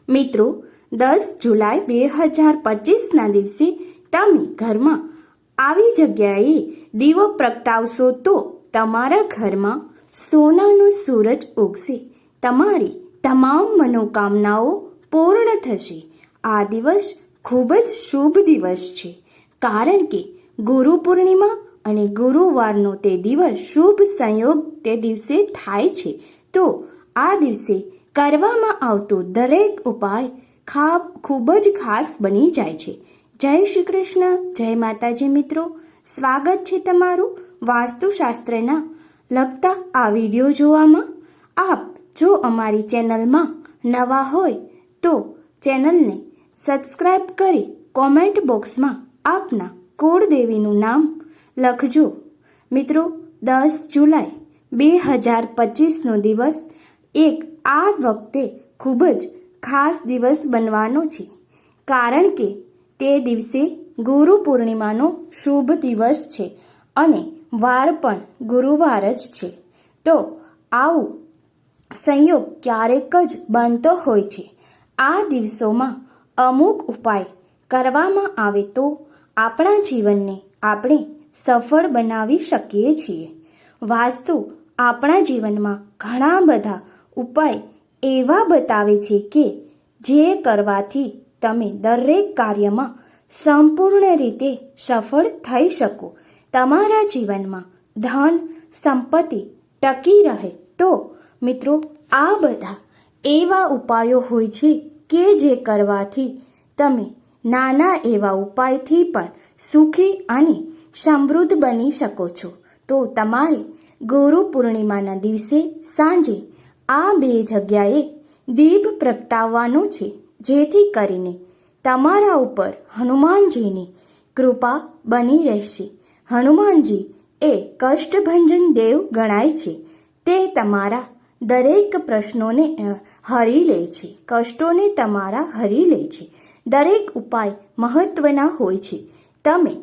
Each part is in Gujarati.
મિત્રો, 10 જુલાઈ 2025ના દિવસે તમે ઘરમાં આવી જગ્યાએ દીવો પ્રગટાવશો તો તમારા ઘરમાં સોનાનો સૂરજ ઉગશે. તમારી તમામ મનોકામનાઓ પૂર્ણ થશે. આ દિવસ ખૂબ જ શુભ દિવસ છે, કારણ કે ગુરુ પૂર્ણિમા અને ગુરુવારનો તે દિવસ શુભ સંયોગ તે દિવસે થાય છે. તો આ દિવસે કરવામાં આવતો દરેક ઉપાય ખૂબ જ ખાસ બની જાય છે. જય શ્રી કૃષ્ણ, જય માતાજી. મિત્રો, સ્વાગત છે તમારું વાસ્તુશાસ્ત્રના લગતા આ વિડીયો જોવામાં. આપ જો અમારી ચેનલમાં નવા હોય તો ચેનલને સબસ્ક્રાઈબ કરી કોમેન્ટ બોક્સમાં આપના કુળદેવીનું નામ લખજો. મિત્રો, 10 જુલાઈ 2025નો દિવસ એક આ વખતે ખૂબ જ ખાસ દિવસ બનવાનો છે, કારણ કે તે દિવસે ગુરુ પૂર્ણિમાનો શુભ દિવસ છે અને વાર પણ ગુરુવાર જ છે. તો આવું સંયોગ ક્યારેક જ બનતો હોય છે. આ દિવસોમાં અમુક ઉપાય કરવામાં આવે તો આપણા જીવનને આપણે સફળ બનાવી શકીએ છીએ. વાસ્તુ આપણા જીવનમાં ઘણા બધા ઉપાય એવા બતાવે છે કે જે કરવાથી તમે દરેક કાર્યમાં સંપૂર્ણ રીતે સફળ થઈ શકો. તમારા જીવનમાં ધન સંપત્તિ ટકી રહે. તો મિત્રો, આ બધા એવા ઉપાયો હોય છે કે જે કરવાથી તમે નાના એવા ઉપાયથી પણ સુખી અને સમૃદ્ધ બની શકો છો. તો તમારે ગુરુ પૂર્ણિમાના દિવસે સાંજે આ 2 જગ્યાએ દીપ પ્રગટાવવાનો છે, જેથી કરીને તમારા ઉપર હનુમાનજીની કૃપા બની રહેશે. હનુમાનજી એ કષ્ટભંજન દેવ ગણાય છે. તે તમારા દરેક પ્રશ્નોને હરી લે છે, કષ્ટોને તમારા હરી લે છે. દરેક ઉપાય મહત્વના હોય છે. તમે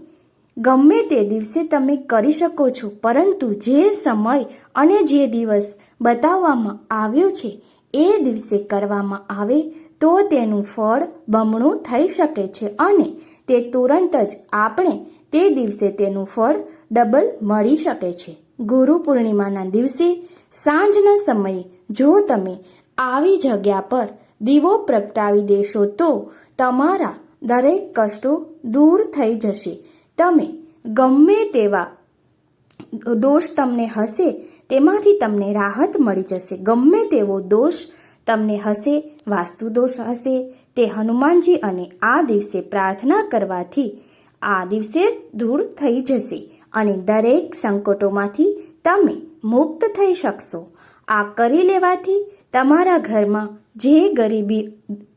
ગમે તે દિવસે તમે કરી શકો છો, પરંતુ જે સમય અને જે દિવસ બતાવવામાં આવ્યો છે એ દિવસે કરવામાં આવે તો તેનું ફળ બમણું થઈ શકે છે અને તે તુરંત જ આપણે તે દિવસે તેનું ફળ ડબલ મળી શકે છે. ગુરુ પૂર્ણિમાના દિવસે સાંજના સમયે જો તમે આવી જગ્યા પર દીવો પ્રગટાવી દેશો તો તમારા દરેક કષ્ટો દૂર થઈ જશે. તમે ગમે તેવા દોષ તમને હશે તેમાંથી તમને રાહત મળી જશે. ગમે તેવો દોષ તમને હશે, વાસ્તુ દોષ હશે, તે હનુમાનજી અને આ દિવસે પ્રાર્થના કરવાથી આ દિવસે દૂર થઈ જશે અને દરેક સંકટોમાંથી તમે મુક્ત થઈ શકશો. આ કરી લેવાથી તમારા ઘરમાં જે ગરીબી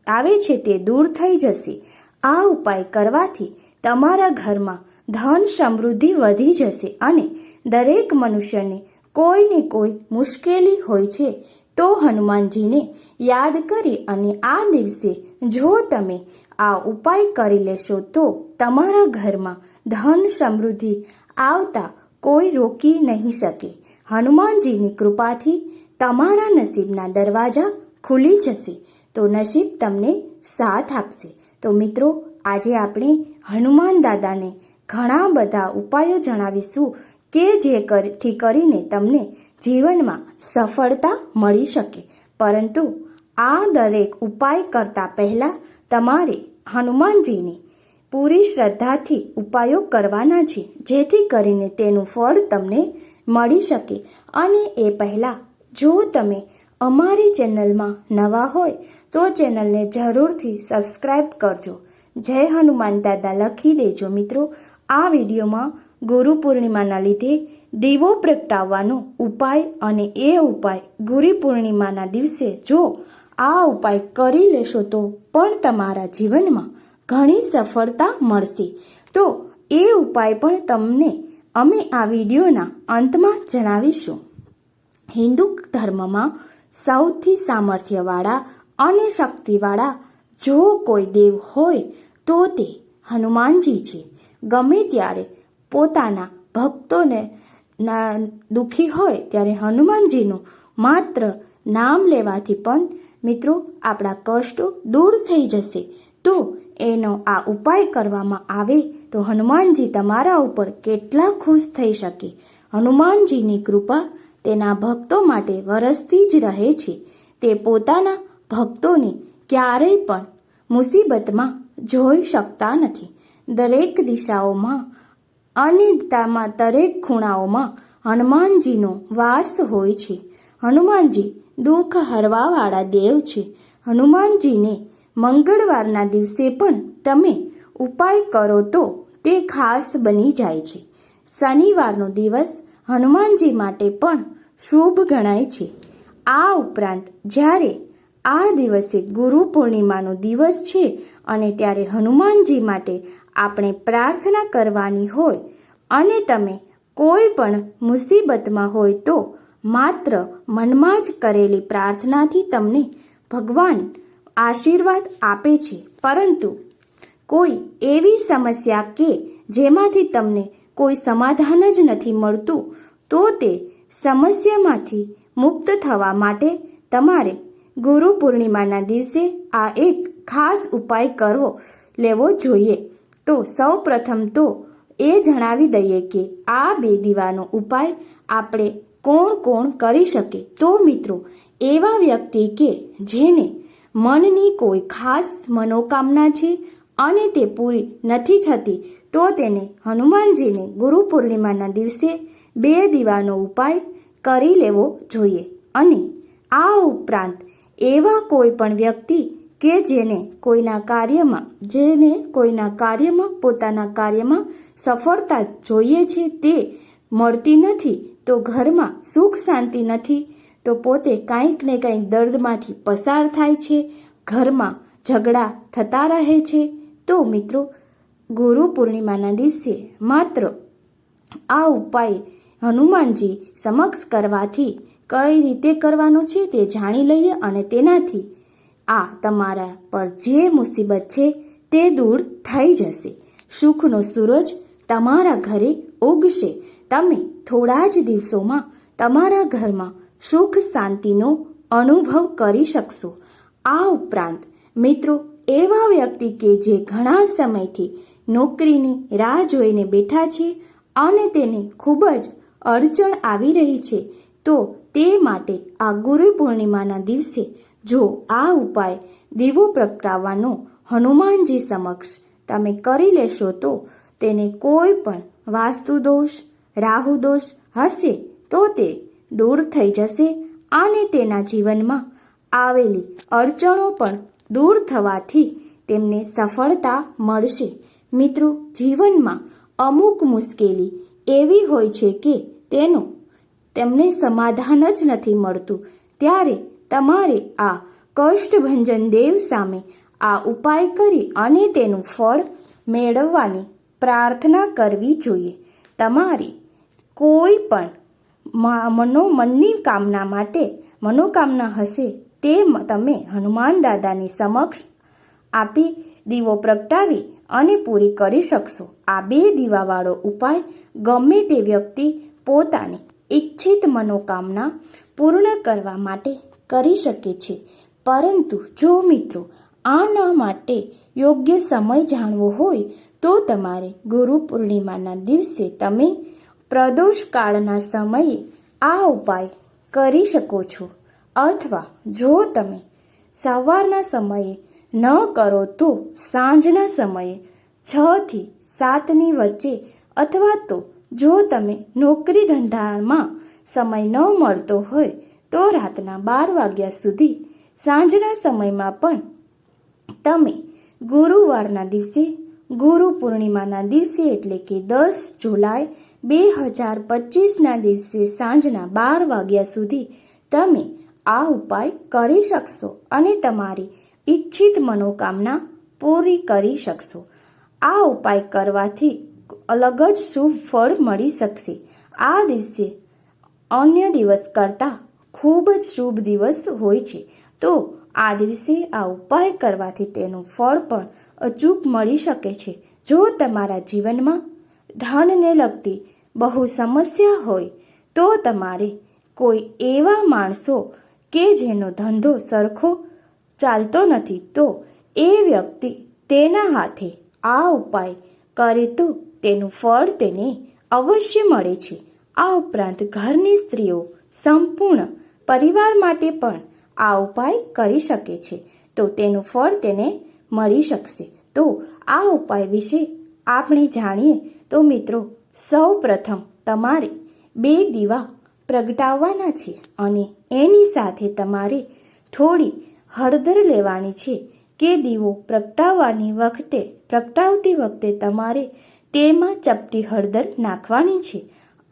આવે છે તે દૂર થઈ જશે. આ ઉપાય કરવાથી તમારા ઘરમાં ધન સમૃદ્ધિ વધી જશે અને દરેક મનુષ્યને કોઈને કોઈ મુશ્કેલી હોય છે તો હનુમાનજીને યાદ કરી અને આ દિવસે જો તમે આ ઉપાય કરી લેશો તો તમારા ઘરમાં ધન સમૃદ્ધિ આવતા કોઈ રોકી નહીં શકે. હનુમાનજીની કૃપાથી તમારા નસીબના દરવાજા ખુલી જશે, તો નસીબ તમને સાથ આપશે. તો મિત્રો, આજે આપણે હનુમાન દાદાને ઘણા બધા ઉપાયો જણાવીશું કે જેથી કરીને તમને જીવનમાં સફળતા મળી શકે. પરંતુ આ દરેક ઉપાય કરતાં પહેલાં તમારે હનુમાનજીની પૂરી શ્રદ્ધાથી ઉપાયો કરવાના છે, જેથી કરીને તેનું ફળ તમને મળી શકે. અને એ પહેલાં જો તમે અમારી ચેનલમાં નવા હોય તો ચેનલને જરૂરથી સબસ્ક્રાઈબ કરજો. જય હનુમાન દાદા લખી દેજો. મિત્રો, આ વિડીયોમાં ગુરુ પૂર્ણિમાના લીધે દીવો પ્રગટાવવાનો ઉપાય અને એ ઉપાય ગુરુ પૂર્ણિમાના દિવસે જો આ ઉપાય કરી લેશો તો પણ તમારા જીવનમાં ઘણી સફળતા મળશે. તો એ ઉપાય પણ તમને અમે આ વિડીયોના અંતમાં જણાવીશું. હિન્દુ ધર્મમાં સૌથી સામર્થ્યવાળા અને શક્તિવાળા જો કોઈ દેવ હોય તો તે હનુમાનજી છે. ગમે ત્યારે પોતાના ભક્તોને દુઃખી હોય ત્યારે હનુમાનજીનું માત્ર નામ લેવાથી પણ મિત્રો આપણા કષ્ટો દૂર થઈ જશે. તો એનો આ ઉપાય કરવામાં આવે તો હનુમાનજી તમારા ઉપર કેટલા ખુશ થઈ શકે. હનુમાનજીની કૃપા તેના ભક્તો માટે વરસતી જ રહે છે. તે પોતાના ભક્તોને ક્યારેય પણ મુસીબતમાં જોઈ શકતા નથી. દરેક દિશાઓમાં અને દરેક ખૂણાઓમાં હનુમાનજીનો વાસ હોય છે. હનુમાનજી દુઃખ હરવાવાળા દેવ છે. હનુમાનજીને મંગળવારના દિવસે પણ તમે ઉપાય કરો તો તે ખાસ બની જાય છે. શનિવારનો દિવસ હનુમાનજી માટે પણ શુભ ગણાય છે. આ ઉપરાંત જ્યારે આ દિવસે ગુરુ પૂર્ણિમાનો દિવસ છે અને ત્યારે હનુમાનજી માટે આપણે પ્રાર્થના કરવાની હોય અને તમે કોઈ પણ મુસીબતમાં હોય તો માત્ર મનમાં જ કરેલી પ્રાર્થનાથી તમને ભગવાન આશીર્વાદ આપે છે. પરંતુ કોઈ એવી સમસ્યા કે જેમાંથી તમને કોઈ સમાધાન જ નથી મળતું તો તે સમસ્યામાંથી મુક્ત થવા માટે તમારે ગુરુ પૂર્ણિમાના દિવસે આ એક ખાસ ઉપાય લેવો જોઈએ. તો સૌ પ્રથમ તો એ જણાવી દઈએ કે આ 2 દીવાનો ઉપાય આપણે કોણ કરી શકે. તો મિત્રો એવા વ્યક્તિ કે જેને મનની કોઈ ખાસ મનોકામના છે અને તે પૂરી નથી થતી તો તેને હનુમાનજીને ગુરુ પૂર્ણિમાના દિવસે 2 દીવાનો ઉપાય કરી લેવો જોઈએ. અને આ ઉપરાંત એવા કોઈ પણ વ્યક્તિ કે જેને કોઈના કાર્યમાં પોતાના કાર્યમાં સફળતા જોઈએ છે તે મળતી નથી, તો ઘરમાં સુખ શાંતિ નથી, તો પોતે કંઈક ને કંઈક દર્દમાંથી પસાર થાય છે, ઘરમાં ઝઘડા થતા રહે છે, તો મિત્રો ગુરુ પૂર્ણિમાના દિવસે માત્ર આ ઉપાય હનુમાનજી સમક્ષ કરવાથી કઈ રીતે કરવાનો છે તે જાણી લઈએ અને તેનાથી આ તમારા પર જે મુસીબત છે તે દૂર થઈ જશે. સુખનો સૂરજ તમારા ઘરે ઉગશે. તમે થોડા જ દિવસોમાં તમારા ઘરમાં સુખ શાંતિનો અનુભવ કરી શકશો. આ ઉપરાંત મિત્રો એવા વ્યક્તિ કે જે ઘણા સમયથી નોકરીની રાહ જોઈને બેઠા છે અને તેને ખૂબ જ અડચણ આવી રહી છે, તો તે માટે આ ગુરુ પૂર્ણિમાના દિવસે જો આ ઉપાય દીવો પ્રગટાવવાનો હનુમાનજી સમક્ષ તમે કરી લેશો તો તેને કોઈ પણ વાસ્તુ દોષ, રાહુ દોષ હશે તો તે દૂર થઈ જશે અને તેના જીવનમાં આવેલી અડચણો પણ દૂર થવાથી તેમને સફળતા મળશે. મિત્રો જીવનમાં અમુક મુશ્કેલી એવી હોય છે કે તેમને સમાધાન જ નથી મળતું, ત્યારે તમારે આ કષ્ટભંજન દેવ સામે આ ઉપાય કરી અને તેનું ફળ મેળવવાની પ્રાર્થના કરવી જોઈએ. તમારી કોઈ પણ મનોકામના હશે તે તમે હનુમાન દાદાની સમક્ષ આપી દીવો પ્રગટાવી અને પૂરી કરી શકશો. આ 2 દીવાવાળો ઉપાય ગમે તે વ્યક્તિ પોતાની ઈચ્છિત મનોકામના પૂર્ણ કરવા માટે કરી શકે છે. પરંતુ જો મિત્રો આના માટે યોગ્ય સમય જાણવો હોય તો તમારે ગુરુ પૂર્ણિમાના દિવસે તમે પ્રદોષ કાળના સમયે આ ઉપાય કરી શકો છો, અથવા જો તમે સવારના સમયે ન કરો તો સાંજના સમયે 6 થી 7ની વચ્ચે, અથવા તો જો તમે નોકરી ધંધામાં સમય ન મળતો હોય તો રાતના 12 વાગ્યા સુધી સાંજના સમયમાં પણ તમે ગુરુવારના દિવસે ગુરુ પૂર્ણિમાના દિવસે એટલે કે 10 જુલાઈ 2025ના દિવસે સાંજના 12 વાગ્યા સુધી તમે આ ઉપાય કરી શકશો અને તમારી ઈચ્છિત મનોકામના પૂરી કરી શકશો. આ ઉપાય કરવાથી અલગ જ શુભ ફળ મળી શકશે. આ દિવસે અન્ય દિવસ કરતાં ખૂબ જ શુભ દિવસ હોય છે, તો આ દિવસે આ ઉપાય કરવાથી તેનું ફળ પણ અચૂક મળી શકે છે. જો તમારા જીવનમાં ધનને લગતી બહુ સમસ્યા હોય તો તમારે કોઈ એવા માણસો કે જેનો ધંધો સરખો ચાલતો નથી તો એ વ્યક્તિ તેના હાથે આ ઉપાય કરે તો તેનું ફળ તેને અવશ્ય મળે છે. આ ઉપરાંત ઘરની સ્ત્રીઓ સંપૂર્ણ પરિવાર માટે પણ આ ઉપાય કરી શકે છે તો તેનું ફળ તેને મળી શકશે. તો આ ઉપાય વિશે આપણે જાણીએ તો મિત્રો, સૌ પ્રથમ તમારે 2 દીવા પ્રગટાવવાના છે અને એની સાથે તમારે થોડી હળદર લેવાની છે કે દીવો પ્રગટાવતી વખતે તમારે તેમાં ચપટી હળદર નાખવાની છે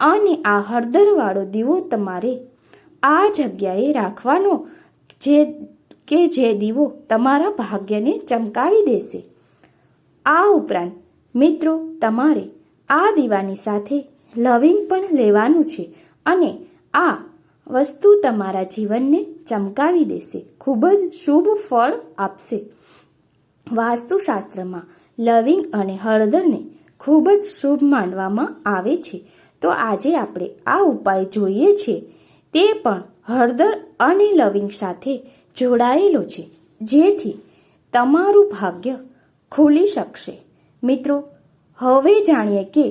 અને આ હળદરવાળો દીવો તમારે આ જગ્યાએ રાખવાનો જે દીવો તમારા ભાગ્યને ચમકાવી દેશે. આ ઉપરાંત મિત્રો, તમારે આ દીવાની સાથે લવિંગ પણ લેવાનું છે અને આ વસ્તુ તમારા જીવનને ચમકાવી દેશે, ખૂબ જ શુભ ફળ આપશે. વાસ્તુશાસ્ત્રમાં લવિંગ અને હળદરને ખૂબ જ શુભ માનવામાં આવે છે. તો આજે આપણે આ ઉપાય જોઈએ છે તે પણ હળદર અને લવિંગ સાથે જોડાયેલો છે, જેથી તમારું ભાગ્ય ખુલી શકશે. મિત્રો, હવે જાણીએ કે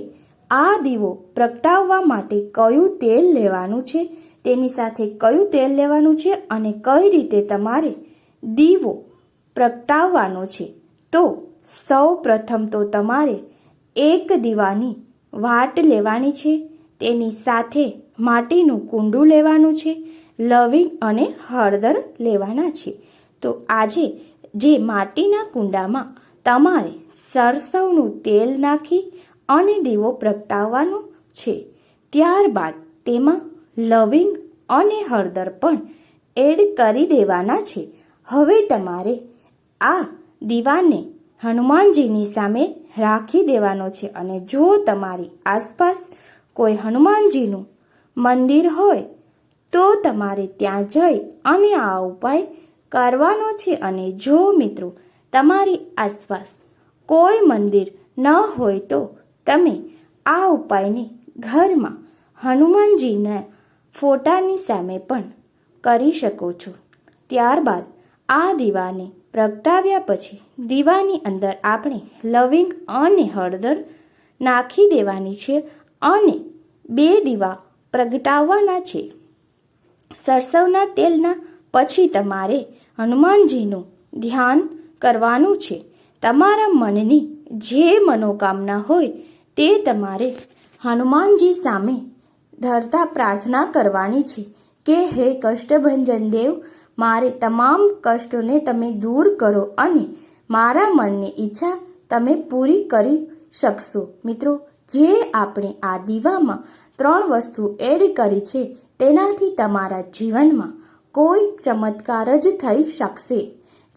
આ દીવો પ્રગટાવવા માટે કયું તેલ લેવાનું છે, તેની સાથે કયું તેલ લેવાનું છે અને કઈ રીતે તમારે દીવો પ્રગટાવવાનો છે. તો સૌ પ્રથમ તો તમારે 1 દીવાની વાટ લેવાની છે, તેની સાથે માટીનું કુંડું લેવાનું છે, લવિંગ અને હળદર લેવાના છે. તો આજે જે માટીના કુંડામાં તમારે સરસવનું તેલ નાખી અને દીવો પ્રગટાવવાનો છે. ત્યારબાદ તેમાં લવિંગ અને હળદર પણ એડ કરી દેવાના છે. હવે તમારે આ દીવાને હનુમાનજીની સામે રાખી દેવાનો છે અને જો તમારી આસપાસ કોઈ હનુમાનજીનું મંદિર હોય તો તમારે ત્યાં જઈ અને આ ઉપાય કરવાનો છે. અને જો મિત્રો તમારી આસપાસ કોઈ મંદિર ન હોય તો તમે આ ઉપાયને ઘરમાં હનુમાનજીના ફોટાની સામે પણ કરી શકો છો. ત્યારબાદ આ દીવાને પ્રગટાવ્યા પછી દીવાની અંદર આપણે લવિંગ અને હળદર નાખી દેવાની છે અને 2 દીવા પ્રગટાવવાના છે. સરસવના તેલના પછી તમારે હનુમાનજીનું ધ્યાન કરવાનું છે. તમારા મનની જે મનોકામના હોય તે તમારે હનુમાનજી સામે ધરતા પ્રાર્થના કરવાની છે કે હે કષ્ટભંજન દેવ, મારે તમામ કષ્ટોને તમે દૂર કરો અને મારા મનની ઈચ્છા તમે પૂરી કરી શકશો. મિત્રો, જે આપણે આ દીવામાં 3 વસ્તુ એડ કરી છે તેનાથી તમારા જીવનમાં કોઈ ચમત્કાર જ થઈ શકશે.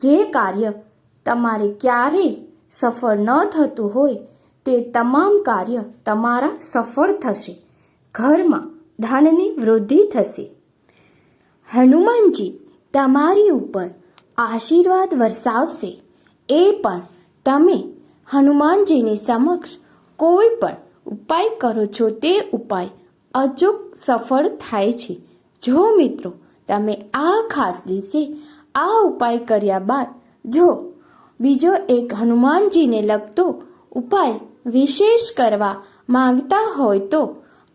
જે કાર્ય તમારે ક્યારેય સફળ ન થતું હોય તે તમામ કાર્ય તમારા સફળ થશે. ઘરમાં ધનની વૃદ્ધિ થશે. હનુમાનજી તમારી ઉપર આશીર્વાદ વરસાવશે. એ પણ તમે હનુમાનજીની સમક્ષ કોઈ પણ ઉપાય કરો છો તે ઉપાય અચૂક સફળ થાય છે. જો મિત્રો તમે આ ખાસ દિવસે આ ઉપાય કર્યા બાદ જો બીજો એક હનુમાનજીને લગતો ઉપાય વિશેષ કરવા માંગતા હોય તો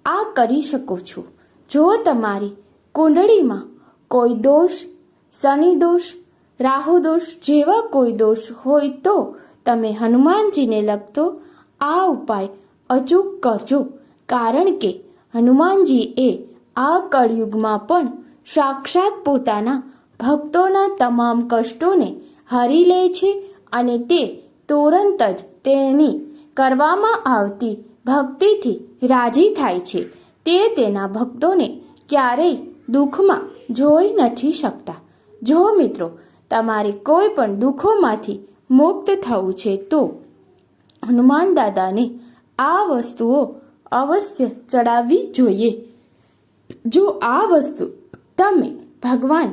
આ કરી શકો છો. જો તમારી કુંડળીમાં કોઈ દોષ, શનિ દોષ, રાહુ દોષ જેવા કોઈ દોષ હોય તો તમે હનુમાનજીને લગતો આ ઉપાય અચૂક કરજો. કારણ કે હનુમાનજી એ આ કળયુગમાં પણ સાક્ષાત પોતાના ભક્તોના તમામ કષ્ટોને હરી લે છે અને તે તુરંત જ તેની કરવામાં આવતી ભક્તિથી રાજી થાય છે. તે તેના ભક્તોને ક્યારેય દુઃખમાં જોઈ નથી શકતા. જો મિત્રો તમારે કોઈ પણ દુઃખોમાંથી મુક્ત થવું છે તો હનુમાન દાદાને આ વસ્તુઓ અવશ્ય ચડાવવી જોઈએ. જો આ વસ્તુ તમે ભગવાન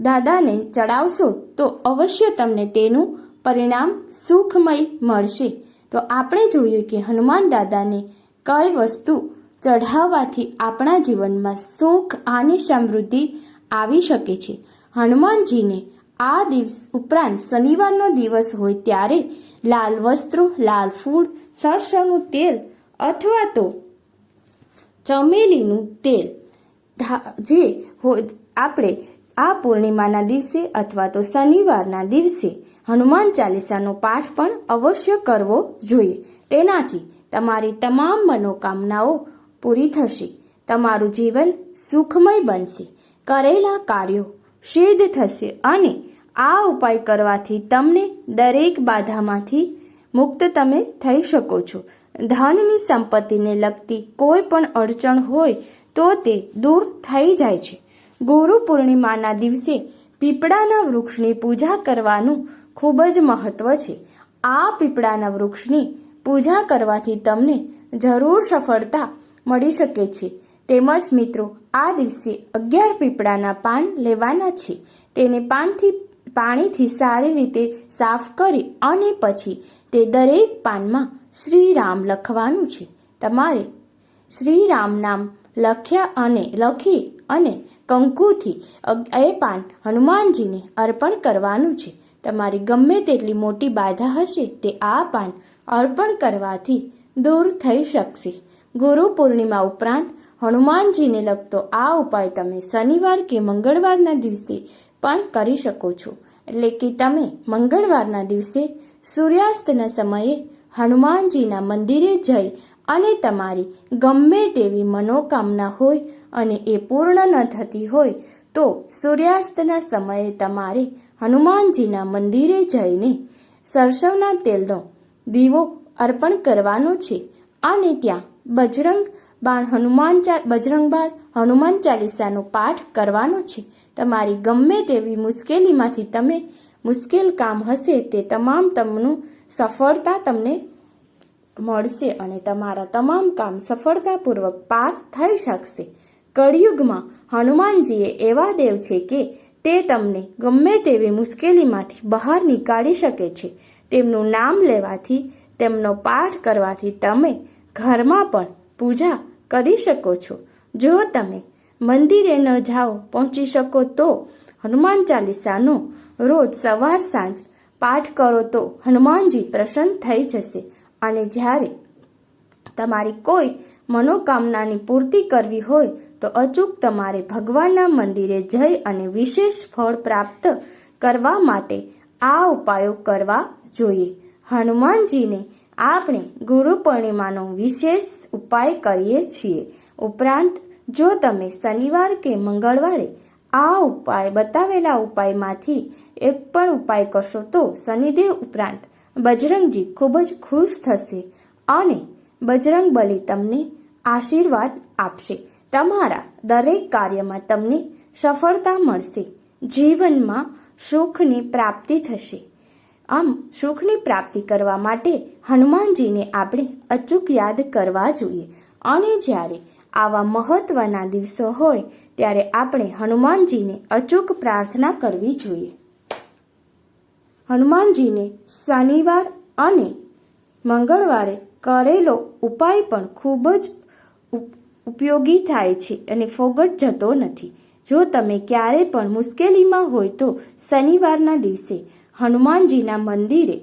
દાદાને ચડાવશો તો અવશ્ય તમને તેનું પરિણામ સુખમય મળશે. તો આપણે જોયું કે હનુમાન દાદાને કઈ વસ્તુ ચઢાવવાથી આપણા જીવનમાં સુખ અને સમૃદ્ધિ આવી શકે છે. હનુમાનજીને આ દિવસ ઉપરાંત શનિવારનો દિવસ હોય ત્યારે લાલ વસ્ત્રો, લાલ ફૂલ, સરસવનું તેલ અથવા તો ચમેલીનું તેલ જે આપણે આ પૂર્ણિમાના દિવસે અથવા તો શનિવારના દિવસે હનુમાન ચાલીસાનો પાઠ પણ અવશ્ય કરવો જોઈએ. તેનાથી તમારી તમામ મનોકામનાઓ પૂરી થશે, તમારું જીવન સુખમય બનશે, કરેલા કાર્યો સિદ્ધ થશે અને આ ઉપાય કરવાથી તમને દરેક બાધામાંથી મુક્ત તમે થઈ શકો છો. ધનની સંપત્તિને લગતી કોઈ પણ અડચણ હોય તો તે દૂર થઈ જાય છે. ગુરુ પૂર્ણિમાના દિવસે પીપળાના વૃક્ષની પૂજા કરવાનું ખૂબ જ મહત્વ છે. આ પીપળાના વૃક્ષની પૂજા કરવાથી તમને જરૂર સફળતા મળી શકે છે. તેમજ મિત્રો, આ દિવસે 11 પીપળાના પાન લેવાના છે. તેને પાણીથી સારી રીતે સાફ કરી અને પછી તે દરેક પાનમાં શ્રી રામ લખવાનું છે. તમારે શ્રી રામ નામ લખી અને કંકુથી એ પાન હનુમાનજીને અર્પણ કરવાનું છે. તમારી ગમે તેટલી મોટી બાધા હશે તે આ પાન અર્પણ કરવાથી દૂર થઈ શકશે. ગુરુ પૂર્ણિમા ઉપરાંત હનુમાનજીને લગતો આ ઉપાય તમે શનિવાર કે મંગળવારના દિવસે પણ કરી શકો છો. એટલે કે તમે મંગળવારના દિવસે સૂર્યાસ્તના સમયે હનુમાનજીના મંદિરે જઈ અને તમારી ગમે તેવી મનોકામના હોય અને એ પૂર્ણ ન થતી હોય તો સૂર્યાસ્તના સમયે તમારે હનુમાનજીના મંદિરે જઈને સરસવના તેલનો દીવો અર્પણ કરવાનો છે અને ત્યાં બજરંગ બાણ હનુમાન ચાલીસાનો પાઠ કરવાનો છે. તમારી ગમે તેવી મુશ્કેલીમાંથી તમે મુશ્કેલ કામ હશે તે તમામનું સફળતા તમને મળશે અને તમારા તમામ કામ સફળતાપૂર્વક પાર થઈ શકશે. કળિયુગમાં હનુમાનજી એવા દેવ છે કે તે તમને ગમે તેવી મુશ્કેલીમાંથી બહાર નીકાળી શકે છે. તેમનું નામ લેવાથી, તેમનો પાઠ કરવાથી તમે ઘરમાં પણ પૂજા કરી શકો છો. જો તમે મંદિરે ન પહોંચી શકો તો હનુમાન ચાલીસાનો રોજ સવાર સાંજ પાઠ કરો તો હનુમાનજી પ્રસન્ન થઈ જશે અને જ્યારે તમારી કોઈ મનોકામનાની પૂર્તિ કરવી હોય તો અચૂક તમારે ભગવાનના મંદિરે જઈ અને વિશેષ ફળ પ્રાપ્ત કરવા માટે આ ઉપાયો કરવા જોઈએ. હનુમાનજીને આપણે ગુરુ પૂર્ણિમાનો વિશેષ ઉપાય કરીએ છીએ. ઉપરાંત જો તમે શનિવાર કે મંગળવારે આ ઉપાય બતાવેલા ઉપાયમાંથી એક પણ ઉપાય કરશો તો શનિદેવ ઉપરાંત બજરંગજી ખૂબ જ ખુશ થશે અને બજરંગબલી તમને આશીર્વાદ આપશે. તમારા દરેક કાર્યમાં તમને સફળતા મળશે. જીવનમાં સુખની પ્રાપ્તિ થશે. આમ સુખની પ્રાપ્તિ કરવા માટે હનુમાનજીને આપણે અચૂક યાદ કરવા જોઈએ અને જ્યારે આવા મહત્વના દિવસો હોય ત્યારે આપણે હનુમાનજીને અચૂક પ્રાર્થના કરવી જોઈએ. હનુમાનજીને શનિવાર અને મંગળવારે કરેલો ઉપાય પણ ખૂબ જ ઉપયોગી થાય છે અને ફોગટ જતો નથી. જો તમે ક્યારે પણ મુશ્કેલીમાં હોય તો શનિવારના દિવસે હનુમાનજીના મંદિરે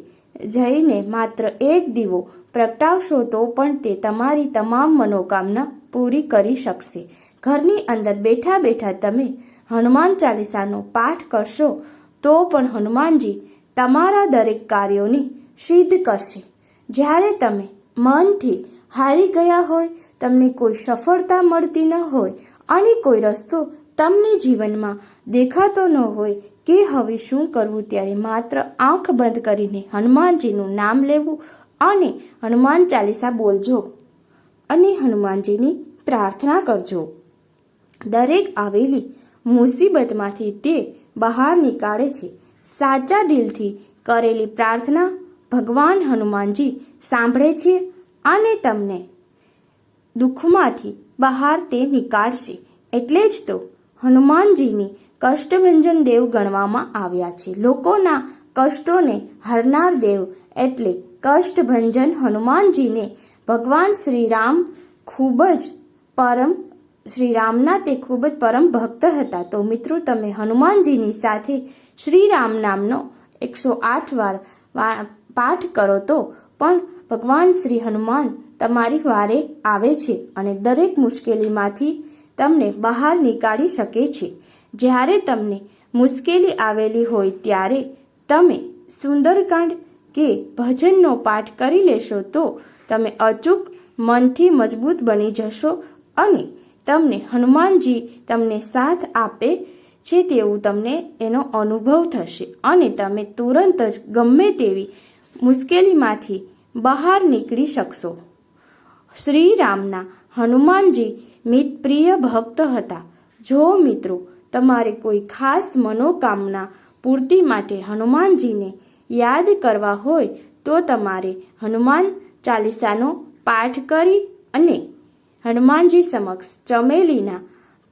જઈને માત્ર એક દીવો પ્રગટાવશો તો પણ તે તમારી તમામ મનોકામના પૂરી કરી શકશે. ઘરની અંદર બેઠા બેઠા તમે હનુમાન ચાલીસાનો પાઠ કરશો તો પણ હનુમાનજી તમારા દરેક કાર્યોની સિદ્ધ કરશે. જ્યારે તમે મનથી હારી ગયા હોય, તમને કોઈ સફળતા મળતી ન હોય અને કોઈ રસ્તો તમને જીવનમાં દેખાતો ન હોય કે હવે શું કરવું, ત્યારે માત્ર આંખ બંધ કરીને હનુમાનજીનું નામ લેવું અને હનુમાન ચાલીસા બોલજો અને હનુમાનજીની પ્રાર્થના કરજો. દરેક આવેલી મુસીબતમાંથી તે બહાર નીકાળે છે. સાચા દિલથી કરેલી પ્રાર્થના ભગવાન હનુમાનજી સાંભળે છે અને તમને દુઃખમાંથી બહાર તે નીકાળશે. એટલે જ તો હનુમાનજીની કષ્ટભંજન દેવ ગણવામાં આવ્યા છે. લોકોના કષ્ટોને હરનાર દેવ એટલે કષ્ટભંજન હનુમાનજીને ભગવાન શ્રીરામના તે ખૂબ જ પરમ ભક્ત હતા. તો મિત્રો, તમે હનુમાનજીની સાથે શ્રી રામ નામનો 108 વાર પાઠ કરો તો પણ ભગવાન શ્રી હનુમાન તમારી વારે આવે છે અને દરેક મુશ્કેલીમાંથી તમને બહાર નીકાળી શકે છે. જ્યારે તમને મુશ્કેલી આવેલી હોય ત્યારે તમે સુંદરકાંડ કે ભજનનો પાઠ કરી લેશો તો તમે અચૂક મનથી મજબૂત બની જશો અને તમને હનુમાનજી તમને સાથ આપે છે તેવું તમને એનો અનુભવ થશે અને તમે તુરંત જ ગમે તેવી મુશ્કેલીમાંથી બહાર નીકળી શકશો. શ્રી રામના હનુમાનજી મિતપ્રિય ભક્ત હતા. જો મિત્રો તમારે કોઈ ખાસ મનોકામના પૂર્તિ માટે હનુમાનજીને યાદ કરવા હોય તો તમારે હનુમાન ચાલીસાનો પાઠ કરી અને હનુમાનજી સમક્ષ ચમેલીના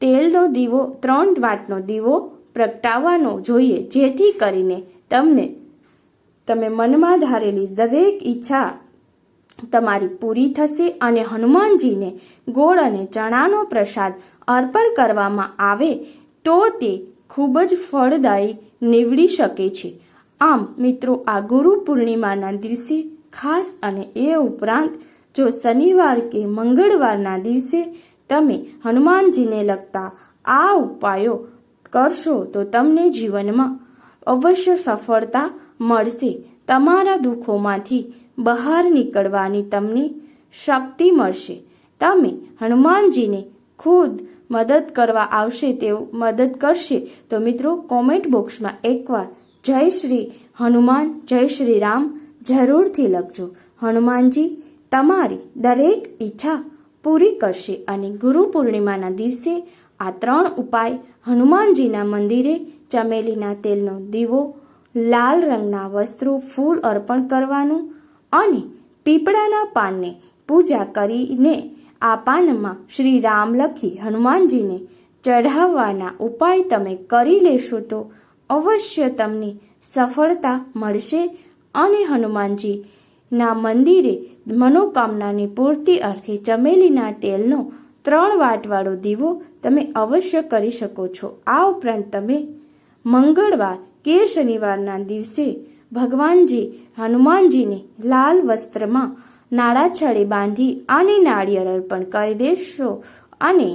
તેલનો દીવો 3 વાટનો દીવો પ્રગટાવવાનો જોઈએ, જેથી કરીને તમે મનમાં ધારેલી દરેક ઈચ્છા તમારી પૂરી થશે અને હનુમાનજીને ગોળ અને ચણાનો પ્રસાદ અર્પણ કરવામાં આવે તો તે ખૂબ જ ફળદાયી નીવડી શકે છે. આમ મિત્રો, આ ગુરુ પૂર્ણિમાના દિવસે ખાસ અને એ ઉપરાંત જો શનિવાર કે મંગળવારના દિવસે તમે હનુમાનજીને લગતા આ ઉપાયો કરશો તો તમને જીવનમાં અવશ્ય સફળતા મળશે. તમારા દુઃખોમાંથી બહાર નીકળવાની તમને શક્તિ મળશે. તમે હનુમાનજીને ખુદ મદદ કરવા આવશે તેવું મદદ કરશે તો મિત્રો કોમેન્ટ બોક્સમાં એકવાર જય શ્રી હનુમાન, જય શ્રી રામ જરૂરથી લખજો. હનુમાનજી તમારી દરેક ઈચ્છા પૂરી કરશે અને ગુરુ પૂર્ણિમાના દિવસે આ 3 ઉપાય હનુમાનજીના મંદિરે ચમેલીના તેલનો દીવો, લાલ રંગના વસ્ત્રો, ફૂલ અર્પણ કરવાનું અને પીપળાના પાનને પૂજા કરીને આ પાનમાં શ્રી રામ લખી હનુમાનજીને ચઢાવવાના ઉપાય તમે કરી લેશો તો અવશ્ય તમને સફળતા મળશે અને હનુમાનજીના મંદિરે મનોકામનાની પૂર્તિ અર્થે ચમેલીના તેલનો 3 વાટવાળો દીવો તમે અવશ્ય કરી શકો છો. આ ઉપરાંત તમે મંગળવાર કે શનિવારના દિવસે ભગવાનજી હનુમાનજીને લાલ વસ્ત્રમાં નાળાછડે બાંધી અને નાળિયેર અર્પણ કરી દેશો અને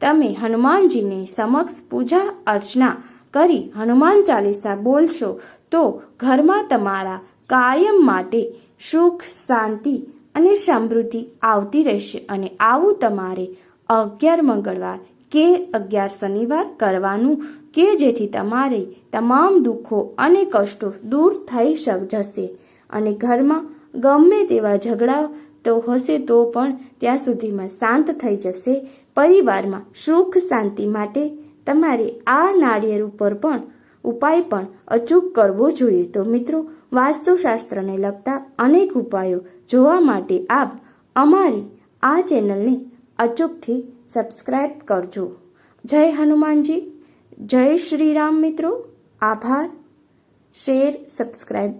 તમે હનુમાનજીને સમક્ષ પૂજા અર્ચના કરી હનુમાન ચાલીસા બોલશો તો ઘરમાં તમારા કાયમ માટે સુખ, શાંતિ અને સમૃદ્ધિ આવતી રહેશે. અને આવું તમારે 11 મંગળવાર કે 11 શનિવાર કરવાનું કે જેથી તમારે તમામ દુઃખો અને કષ્ટો દૂર થઈ જશે અને ઘરમાં ગમે તેવા ઝઘડા તો હશે તો પણ ત્યાં સુધીમાં શાંત થઈ જશે. પરિવારમાં સુખ શાંતિ માટે તમારે આ નાળિયેર ઉપર પણ ઉપાય પણ અચૂક કરવો જોઈએ. તો મિત્રો, વાસ્તુશાસ્ત્રને લગતા અનેક ઉપાયો જોવા માટે આપ અમારી આ ચેનલને અચૂકથી સબસ્ક્રાઈબ કરજો. જય હનુમાનજી, જય શ્રી રામ. મિત્રો, આભાર. Share, subscribe